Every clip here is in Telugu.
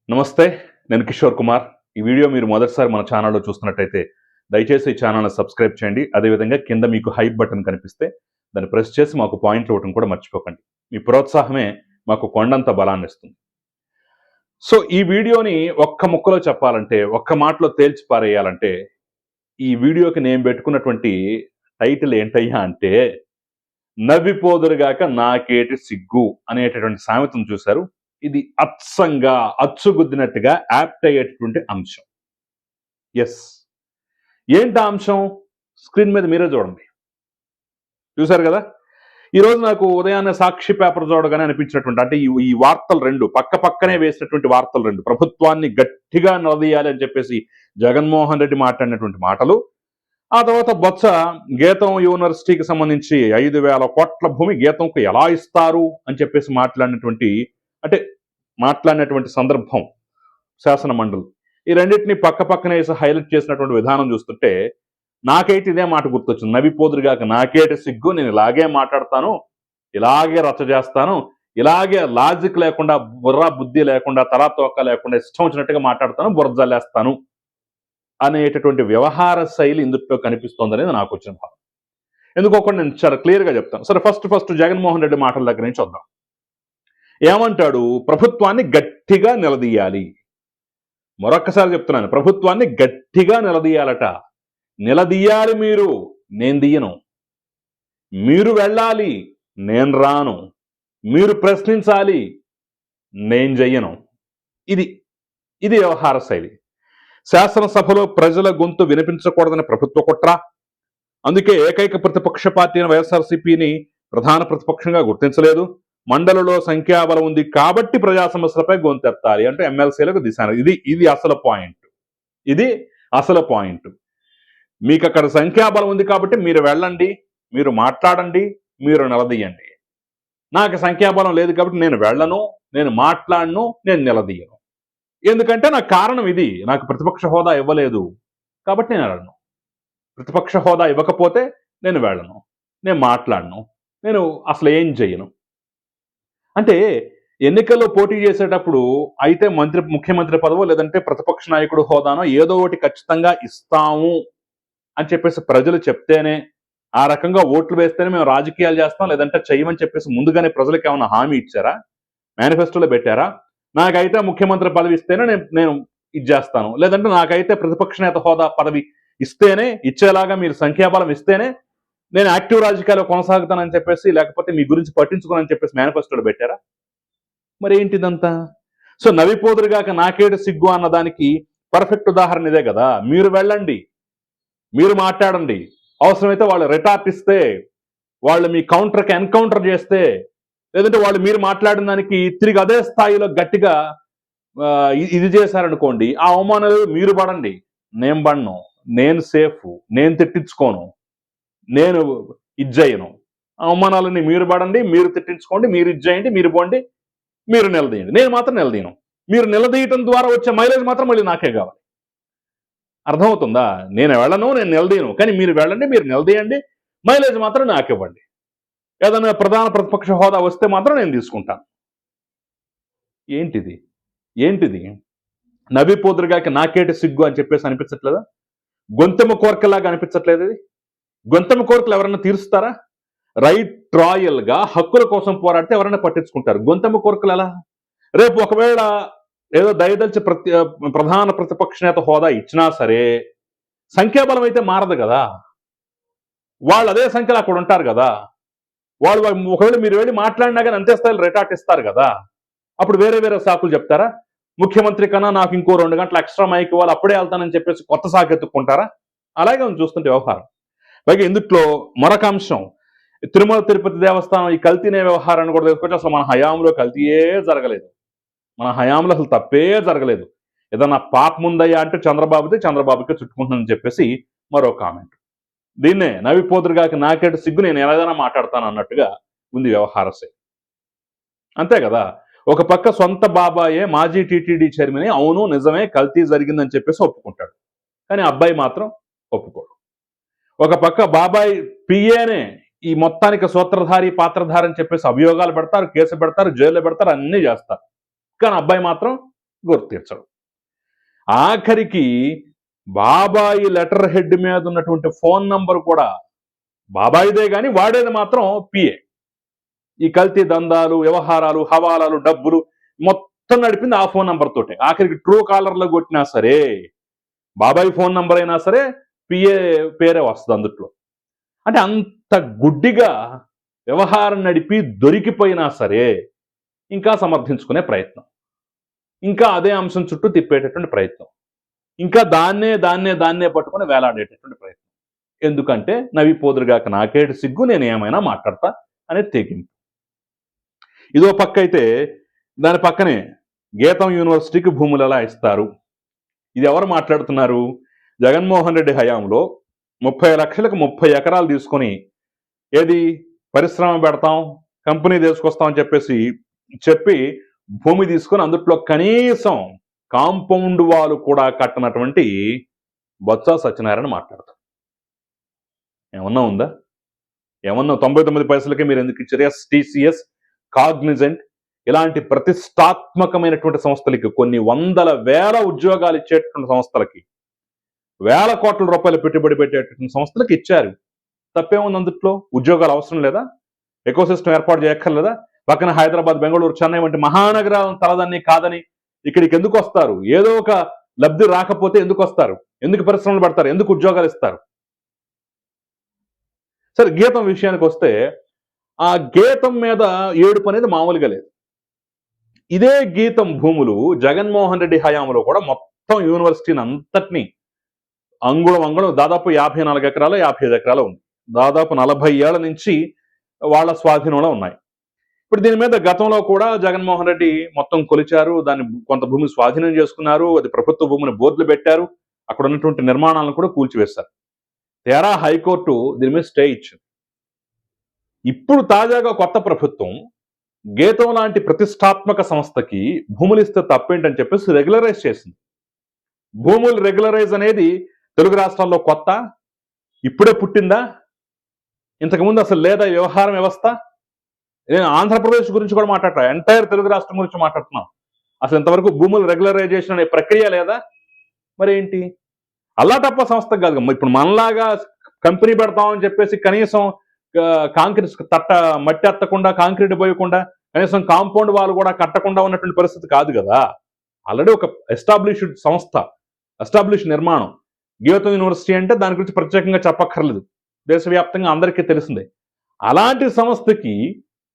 నమస్తే. నేను కిషోర్ కుమార్. ఈ వీడియో మీరు మొదటిసారి మన ఛానల్‌లో చూస్తున్నట్టయితే దయచేసి ఈ ఛానల్‌ని సబ్స్క్రైబ్ చేయండి. అదేవిధంగా కింద మీకు హైప్ బటన్ కనిపిస్తే దాన్ని ప్రెస్ చేసి మాకు పాయింట్లు ఇవ్వటం కూడా మర్చిపోకండి. మీ ప్రోత్సాహమే మాకు కొండంత బలాన్నిస్తుంది. సో, ఈ వీడియోని ఒక్క ముక్కలో చెప్పాలంటే, ఒక్క మాటలో తేల్చి పారేయాలంటే, ఈ వీడియోకి నేను పెట్టుకున్నటువంటి టైటిల్ ఏంటయ్యా అంటే, నవ్విపోదురుగాక నాకేటి సిగ్గు అనేటటువంటి సామెతను చూశారు. ఇది అచ్చంగా అచ్చుగుద్దినట్టుగా యాప్ట్ అయ్యేటటువంటి అంశం. ఎస్. ఏంటి ఆ అంశం? స్క్రీన్ మీద మీరే చూడండి. చూశారు కదా? ఈరోజు నాకు ఉదయాన్నే సాక్షి పేపర్ చూడగానే అనిపించినటువంటి, అంటే ఈ వార్తలు రెండు పక్క పక్కనే వేసినటువంటి వార్తలు రెండు, ప్రభుత్వాన్ని గట్టిగా నిలదీయాలి అని చెప్పేసి జగన్మోహన్ రెడ్డి మాట్లాడినటువంటి మాటలు, ఆ తర్వాత బొత్స గీతం యూనివర్సిటీకి సంబంధించి 5,000 కోట్ల భూమి గీతంకు ఎలా ఇస్తారు అని చెప్పేసి మాట్లాడినటువంటి సందర్భం శాసన మండలి. ఈ రెండింటిని పక్క పక్కనే వేసి హైలైట్ చేసినటువంటి విధానం చూస్తుంటే నాకైతే ఇదే మాట గుర్తొచ్చింది. నవ్విపోదురుగాక నాకేటి సిగ్గు, నేను ఇలాగే మాట్లాడతాను, ఇలాగే రచ్చ చేస్తాను, ఇలాగే లాజిక్ లేకుండా, బుర్ర బుద్ధి లేకుండా, తోక లేకుండా ఇష్టం వచ్చినట్టుగా మాట్లాడతాను, బుర్ర జల్లేస్తాను అనేటటువంటి వ్యవహార శైలి ఇందులో కనిపిస్తోందనేది నాకు వచ్చిన భావం. ఎందుకో కూడా నేను చాలా క్లియర్గా చెప్తాను. సరే, ఫస్ట్ జగన్మోహన్ రెడ్డి మాటల దగ్గర నుంచి వద్దాం. ఏమంటాడు? ప్రభుత్వాన్ని గట్టిగా నిలదీయాలి. మరొక్కసారి చెప్తున్నాను, ప్రభుత్వాన్ని గట్టిగా నిలదీయాలట. నిలదీయాలి మీరు, నేను దియ్యను. మీరు వెళ్ళాలి, నేను రాను. మీరు ప్రశ్నించాలి, నేను చెయ్యను. ఇది వ్యవహార శైలి. శాసనసభలో ప్రజల గొంతు వినిపించకూడదని ప్రభుత్వ కుట్ర. అందుకే ఏకైక ప్రతిపక్ష పార్టీ అయిన వైఎస్ఆర్సీపీని ప్రధాన ప్రతిపక్షంగా గుర్తించలేదు. మండలిలో సంఖ్యాబలం ఉంది కాబట్టి ప్రజా సమస్యలపై గొంతెత్తాలి అంటే ఎమ్మెల్సీలకు దిశ. ఇది అసలు పాయింట్. ఇది అసలు పాయింట్. మీకు అక్కడ సంఖ్యాబలం ఉంది కాబట్టి మీరు వెళ్ళండి, మీరు మాట్లాడండి, మీరు నిలదీయండి. నాకు సంఖ్యాబలం లేదు కాబట్టి నేను వెళ్ళను, నేను మాట్లాడను, నేను నిలదీయను. ఎందుకంటే నాకు కారణం ఇది, నాకు ప్రతిపక్ష హోదా ఇవ్వలేదు కాబట్టి నేను వెళ్ళను. ప్రతిపక్ష హోదా ఇవ్వకపోతే నేను వెళ్ళను, నేను మాట్లాడను, నేను అసలు ఏం చెయ్యను. అంటే ఎన్నికల్లో పోటీ చేసేటప్పుడు అయితే ముఖ్యమంత్రి పదవో లేదంటే ప్రతిపక్ష నాయకుడు హోదానో ఏదో ఒకటి ఖచ్చితంగా ఇస్తాము అని చెప్పేసి ప్రజలు చెప్తేనే, ఆ రకంగా ఓట్లు వేస్తేనే మేము రాజకీయాలు చేస్తాం, లేదంటే చెయ్యమని చెప్పేసి ముందుగానే ప్రజలకు ఏమైనా హామీ ఇచ్చారా? మేనిఫెస్టోలో పెట్టారా? నాకైతే ముఖ్యమంత్రి పదవి ఇస్తేనే నేను ఇది చేస్తాను, లేదంటే నాకైతే ప్రతిపక్ష నేత హోదా పదవి ఇస్తేనే, ఇచ్చేలాగా మీరు సంఖ్యాబలం ఇస్తేనే నేను యాక్టివ్ రాజకీయాల్లో కొనసాగుతానని చెప్పేసి, లేకపోతే మీ గురించి పట్టించుకోనని చెప్పేసి మేనిఫెస్టోలో పెట్టారా? మరి ఏంటిదంతా? సో, నవ్విపోదురుగాక నాకేడు సిగ్గు అన్నదానికి పర్ఫెక్ట్ ఉదాహరణ ఇదే కదా. మీరు వెళ్ళండి, మీరు మాట్లాడండి, అవసరమైతే వాళ్ళు రిటార్ట్ ఇస్తే, వాళ్ళు మీ కౌంటర్కి ఎన్కౌంటర్ చేస్తే, లేదంటే వాళ్ళు మీరు మాట్లాడిన దానికి తిరిగి అదే స్థాయిలో గట్టిగా ఇది చేశారనుకోండి, ఆ అవమానాలు మీరు పడండి, నేను పడను, నేను సేఫ్, నేను తిట్టించుకోను, నేను ఇజ్జయ్యను. అవమానాలని మీరు పడండి, మీరు తిట్టించుకోండి, మీరు ఇజ్జేయండి, మీరు పోండి, మీరు నిలదీయండి. నేను మాత్రం నిలదీయను. మీరు నిలదీయటం ద్వారా వచ్చే మైలేజ్ మాత్రం మళ్ళీ నాకే కావాలి. అర్థమవుతుందా? నేను వెళ్ళను, నేను నిలదీయను, కానీ మీరు వెళ్ళండి, మీరు నిలదీయండి, మైలేజ్ మాత్రం నాకు ఇవ్వండి. ఏదైనా ప్రధాన ప్రతిపక్ష హోదా వస్తే మాత్రం నేను తీసుకుంటాను. ఏంటిది? నవ్విపోదురుగాక నాకేటి సిగ్గు అని చెప్పేసి అనిపించట్లేదా? గొంతెమ్మ కోరికలాగా అనిపించట్లేదు ఇది? గొంతెమ్మ కోరికలు ఎవరైనా తీరుస్తారా? రైట్ రాయల్ గా హక్కుల కోసం పోరాడితే ఎవరైనా పట్టించుకుంటారు. గొంతెమ్మ కోరికలు ఎలా? రేపు ఒకవేళ ఏదో దయదలిచి ప్రధాన ప్రతిపక్ష నేత హోదా ఇచ్చినా సరే సంఖ్యాబలం అయితే మారదు కదా. వాళ్ళు అదే సంఖ్యలో అక్కడ ఉంటారు కదా. వాళ్ళు ఒకవేళ మీరు వెళ్ళి మాట్లాడినా కానీ అంతే స్థాయిలో రిటార్ట్ ఇస్తారు కదా. అప్పుడు వేరే సాకులు చెప్తారా? ముఖ్యమంత్రి కన్నా నాకు ఇంకో 2 గంటలు ఎక్స్ట్రా మైక్ ఇవ్వాలి, అప్పుడే వెళ్తానని చెప్పేసి కొత్త సాకు ఎత్తుక్కుంటారా? అలాగే చూస్తుంటే వ్యవహారం. పైగా ఇందుట్లో మరొక అంశం, తిరుమల తిరుపతి దేవస్థానం ఈ కల్తీనే వ్యవహారాన్ని కూడా తీసుకొచ్చి అసలు మన హయాంలో కల్తీయే జరగలేదు, మన హయాంలో అసలు తప్పే జరగలేదు, ఏదన్నా పాపం ఉందయ్యా అంటే చంద్రబాబుకి చుట్టుకుంటుందని చెప్పేసి మరో కామెంట్. దీన్నే నవ్విపోదురుగాక నాకేటి సిగ్గు, నేను ఎలాగైనా మాట్లాడతాను అన్నట్టుగా ఉంది వ్యవహార శైలి. అంతే కదా. ఒక పక్క సొంత బాబాయే మాజీ టీటీడీ చైర్మన్ అవును నిజమే కల్తీ జరిగిందని చెప్పేసి ఒప్పుకుంటాడు, కానీ అబ్బాయి మాత్రం ఒప్పుకోడు. ఒక పక్క బాబాయ్ పిఏనే ఈ మొత్తానికి సూత్రధారి పాత్రధారి అని చెప్పేసి అభియోగాలు పెడతారు, కేసు పెడతారు, జైల్లో పెడతారు, అన్నీ చేస్తారు, కానీ అబ్బాయి మాత్రం గుర్తించడు. ఆఖరికి బాబాయి లెటర్ హెడ్ మీద ఉన్నటువంటి ఫోన్ నంబర్ కూడా బాబాయిదే గాని వాడేది మాత్రం పిఏ. ఈ కల్తీ దందాలు, వ్యవహారాలు, హవాలాలు, డబ్బులు మొత్తం నడిపింది ఆ ఫోన్ నంబర్ తోటే. ఆఖరికి ట్రూ కాలర్లో కొట్టినా సరే, బాబాయ్ ఫోన్ నంబర్ అయినా సరే పిఏ పేరే వస్తుంది అందుట్లో. అంటే అంత గుడ్డిగా వ్యవహారం నడిపి దొరికిపోయినా సరే ఇంకా సమర్థించుకునే ప్రయత్నం, ఇంకా అదే అంశం చుట్టూ తిప్పేటటువంటి ప్రయత్నం, ఇంకా దాన్నే పట్టుకొని వేలాడేటటువంటి ప్రయత్నం. ఎందుకంటే నవి పోదురుగాక నాకేటి సిగ్గు, నేను ఏమైనా మాట్లాడతా అనే తెగింపు. ఇదో పక్క అయితే దాని పక్కనే గీతం యూనివర్సిటీకి భూములు ఎలా ఇస్తారు, ఇది ఎవరు మాట్లాడుతున్నారు? జగన్మోహన్ రెడ్డి హయాంలో 30 లక్షలకు 30 ఎకరాలు తీసుకొని ఏది పరిశ్రమ పెడతాం, కంపెనీ తీసుకొస్తాం అని చెప్పి భూమి తీసుకొని అందుట్లో కనీసం కాంపౌండ్ వాల్ కూడా కట్టనటువంటి బొత్స సత్యనారాయణ మాట్లాడతారు. ఏమన్నా ఉందా? ఏమన్నా 99 పైసలకి మీరు ఎందుకు ఇచ్చారు? టీసీఎస్, కాగ్నిజెంట్ ఇలాంటి ప్రతిష్టాత్మకమైనటువంటి సంస్థలకి, కొన్ని వందల వేల ఉద్యోగాలు ఇచ్చేటువంటి సంస్థలకి, వేల కోట్ల రూపాయలు పెట్టుబడి పెట్టేటువంటి సంస్థలకు ఇచ్చారు. తప్పేముంది అందుట్లో? ఉద్యోగాలు అవసరం లేదా? ఎకోసిస్టమ్ ఏర్పాటు చేయక్కర్లేదా? పక్కన హైదరాబాద్, బెంగళూరు, చెన్నై వంటి మహానగరాలను తలదని కాదని ఇక్కడికి ఎందుకు వస్తారు? ఏదో ఒక లబ్ధి రాకపోతే ఎందుకు వస్తారు? ఎందుకు పరిశ్రమలు పెడతారు? ఎందుకు ఉద్యోగాలు ఇస్తారు? సరే, గీతం విషయానికి వస్తే ఆ గీతం మీద ఏడుపు అనేది మామూలుగా లేదు. ఇదే గీతం భూములు జగన్మోహన్ రెడ్డి హయాంలో కూడా మొత్తం యూనివర్సిటీని అంతటినీ అంగుళం దాదాపు 54 ఎకరాలు 55 ఎకరాలు ఉంది. దాదాపు 40 ఏళ్ల నుంచి వాళ్ళ స్వాధీనంలో ఉన్నాయి. ఇప్పుడు దీని మీద గతంలో కూడా జగన్మోహన్ రెడ్డి మొత్తం కొలిచారు, దాన్ని కొంత భూమి స్వాధీనం చేసుకున్నారు, అది ప్రభుత్వ భూమిని బోర్డులు పెట్టారు, అక్కడ ఉన్నటువంటి నిర్మాణాలను కూడా కూల్చివేశారు. తేరా హైకోర్టు దీని మీద స్టే ఇచ్చింది. ఇప్పుడు తాజాగా కొత్త ప్రభుత్వం గీతం లాంటి ప్రతిష్టాత్మక సంస్థకి భూములు ఇస్తే తప్పేంటని చెప్పేసి రెగ్యులరైజ్ చేసింది. భూములు రెగ్యులరైజ్ అనేది తెలుగు రాష్ట్రాల్లో కొత్త, ఇప్పుడే పుట్టిందా? ఇంతకుముందు అసలు లేదా వ్యవహారం వ్యవస్థ? నేను ఆంధ్రప్రదేశ్ గురించి కూడా మాట్లాడతా, ఎంటైర్ తెలుగు రాష్ట్రం గురించి మాట్లాడుతున్నాం. అసలు ఇంతవరకు భూములు రెగ్యులరైజేషన్ అనే ప్రక్రియ లేదా? మరి ఏంటి? అల్లాటప్ప సంస్థ కాదు. ఇప్పుడు మనలాగా కంపెనీ పెడతామని చెప్పేసి కనీసం కాంక్రీట్ మట్టి ఎత్తకుండా, కాంక్రీట్ పోయకుండా, కనీసం కాంపౌండ్ వాళ్ళు కూడా కట్టకుండా ఉన్నటువంటి పరిస్థితి కాదు కదా. ఆల్రెడీ ఒక ఎస్టాబ్లిష్డ్ సంస్థ, ఎస్టాబ్లిష్ నిర్మాణం. గీతం యూనివర్సిటీ అంటే దాని గురించి ప్రత్యేకంగా చెప్పక్కర్లేదు, దేశవ్యాప్తంగా అందరికీ తెలిసిందే. అలాంటి సంస్థకి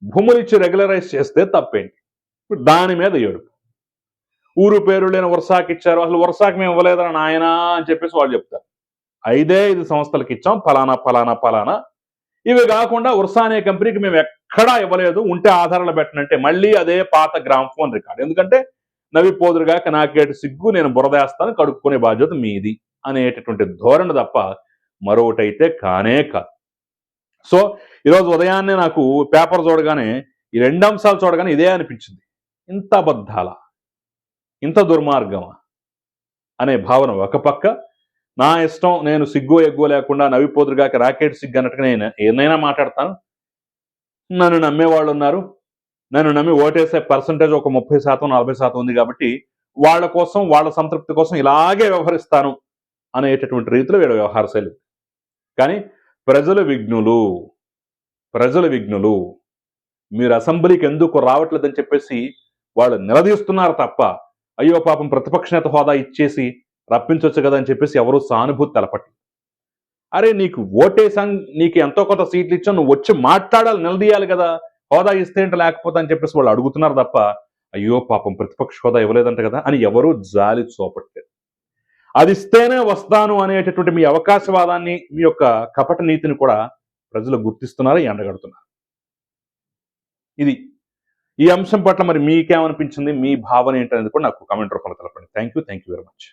భూములు ఇచ్చి రెగ్యులరైజ్ చేస్తే తప్పేంటి? ఇప్పుడు దాని మీద ఏడుపు. ఊరు పేరు లేని వర్షాకి ఇచ్చారు, అసలు వర్షాకి మేము ఇవ్వలేదని నాయనా అని చెప్పేసి వాళ్ళు చెప్తారు. 5 సంస్థలకు ఇచ్చాం, ఫలానా. ఇవి కాకుండా ఉర్సా అనే కంపెనీకి మేము ఎక్కడా ఇవ్వలేదు, ఉంటే ఆధారాలు పెట్టనంటే మళ్ళీ అదే పాత గ్రామ్ ఫోన్ రికార్డు. ఎందుకంటే నవి పోదురుగాక నాకేటి సిగ్గు, నేను బురదేస్తాను, కడుక్కునే బాధ్యత మీది అనేటటువంటి ధోరణి తప్ప మరొకటైతే కానే కాదు. సో ఈరోజు ఉదయాన్నే నాకు పేపర్ చూడగానే, ఈ 2 అంశాలు చూడగానే ఇదే అనిపించింది. ఇంత అబద్ధాల, ఇంత దుర్మార్గమా అనే భావన ఒక పక్క. నా ఇష్టం, నేను సిగ్గు ఎగ్గు లేకుండా నవి పోదురుగాక రాకెట్ సిగ్గు అన్నట్టుగా నేను ఏదైనా మాట్లాడతాను. నన్ను నమ్మేవాళ్ళు ఉన్నారు, నన్ను నమ్మి ఓటేసే పర్సంటేజ్ ఒక 30% 40% ఉంది కాబట్టి వాళ్ళ కోసం, వాళ్ళ సంతృప్తి కోసం ఇలాగే వ్యవహరిస్తాను అనేటటువంటి రీతిలో వీళ్ళ వ్యవహార శైలి. కానీ ప్రజలు విఘ్నులు, మీరు అసెంబ్లీకి ఎందుకు రావట్లేదని చెప్పేసి వాళ్ళు నిలదీస్తున్నారు తప్ప, అయ్యో పాపం ప్రతిపక్ష నేత హోదా ఇచ్చేసి రప్పించవచ్చు కదా అని చెప్పేసి ఎవరు సానుభూతి తెలపట్లేదు. అరే, నీకు ఓటేసాం, నీకు ఎంతో కొంత సీట్లు ఇచ్చాం, నువ్వు వచ్చి మాట్లాడాలి, నిలదీయాలి కదా, హోదా ఇస్తే ఏంటి లేకపోతే అని చెప్పేసి వాళ్ళు అడుగుతున్నారు తప్ప, అయ్యో పాపం ప్రతిపక్ష హోదా ఇవ్వలేదంట కదా అని ఎవరూ జాలి చూపట్లేదు. అది ఇస్తేనే వస్తాను అనేటటువంటి మీ అవకాశవాదాన్ని, మీ యొక్క కపట నీతిని కూడా ప్రజలు గుర్తిస్తున్నారు, ఎండగడుతున్నారు. ఇది ఈ అంశం పట్ల మరి మీకేమనిపించింది, మీ భావన ఏంటనేది కూడా నాకు కామెంట్ రూపంలో తెలపండి. Thank you very much.